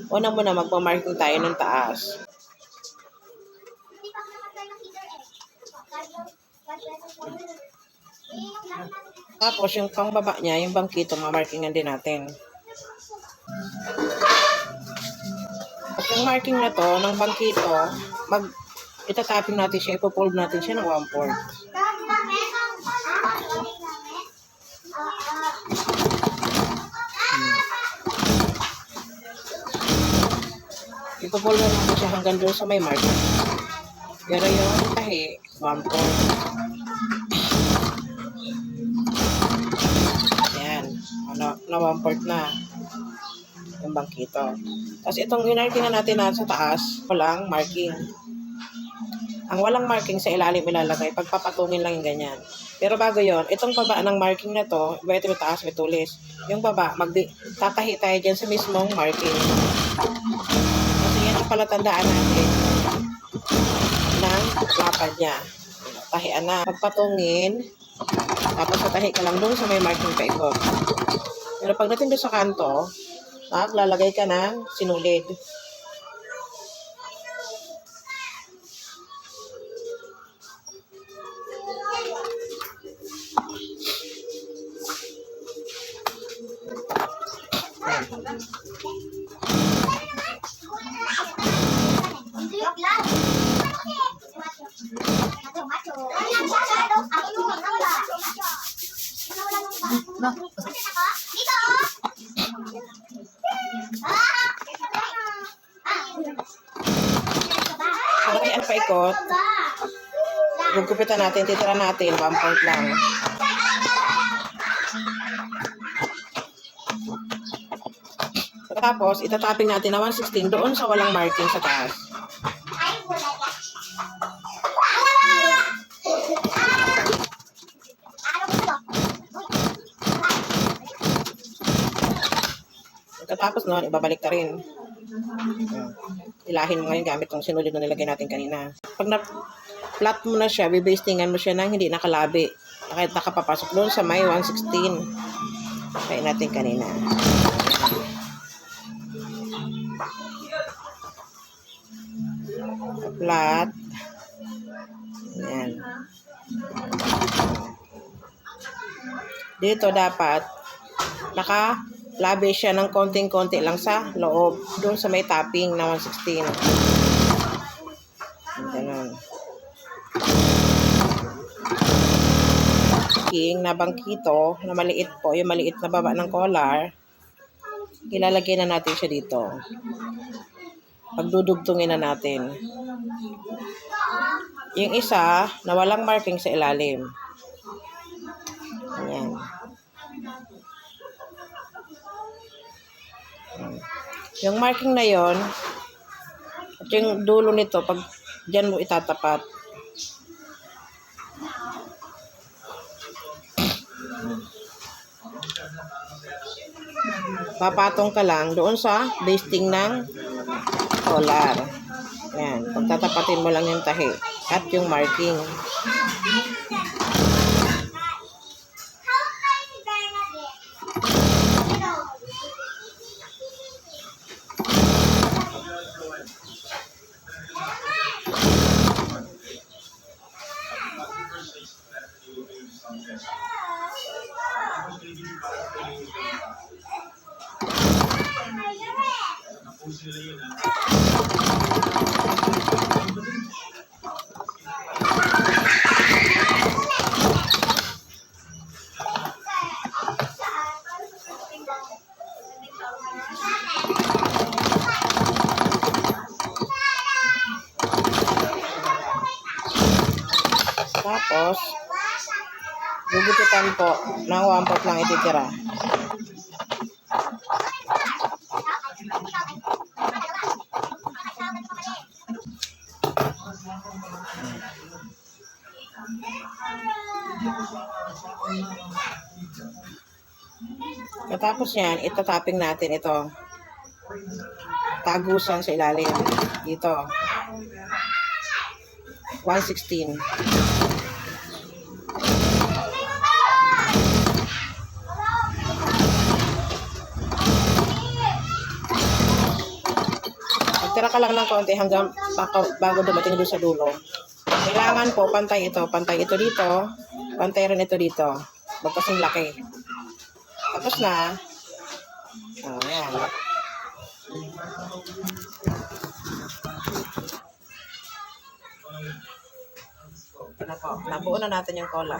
Una muna magpa-marking tayo ng taas. Tapos yung pangbaba niya, yung bangkito, mamarkingan din natin. At yung marking na to, ng bangkito, itataping natin siya, ipofold natin siya ng 1/4. Ipofold na natin siya hanggang doon sa may marking. Pero yung tahi, 1/4. Ayan. Na 1/4 na yung bangkito. Tapos itong inarkingan natin na sa taas, walang marking. Ang walang marking sa ilalim ilalagay, pagpapatungin lang yung ganyan. Pero bago yon, itong baba ng marking na to, iba ito yung taas, may tulis. Yung baba, tatahi tayo dyan sa mismong marking. Kasi yan ang palatandaan natin ng lapad niya. Tahian na. Pagpatungin, tapos tatahi ka lang doon sa may marking paikot. Pero pagdating doon sa kanto, lalagay ka ng sinulid. Okay, ang paikot. Gugupitan natin, titira natin, 1/4 lang. Tapos, itataping natin na 1/16 doon sa walang marking sa taas. Tapos noon, ibabalik ka rin. Ilahin mo ngayon gamit yung sinulid na nilagay natin kanina. Pag na-flat mo na siya, bibastingan mo siya nang hindi nakalabi. Kahit nakapapasok doon sa may 1/16. Kaya natin kanina. Flat. Ayan. Dito dapat labi siya ng konting-konti lang sa loob. Doon sa may topping na 1/16. Ganun. King na bangkito na maliit po. Yung maliit na baba ng collar. Ilalagay na natin siya dito. Pagdudugtungin na natin. Yung isa na walang marking sa ilalim. Ayan. Yung marking na yon at yung dulo nito, pag dyan mo itatapat. Papatong ka lang doon sa basting ng collar. Ayan. Pagtatapatin mo lang yung tahi at yung marking. Tapos, gugupitan po ng 1/4 lang ititira. Katapos yan, itatapping natin ito. Tagusan sa ilalim. Dito. 1/16. Tira ka lang ng konti hanggang bago dumating doon sa dulo. Kailangan po, pantay ito. Pantay ito dito. Pantay rin ito dito. Magkasing laki. Tapos na. Ayan. Ito na po. Nabuo na natin yung cola.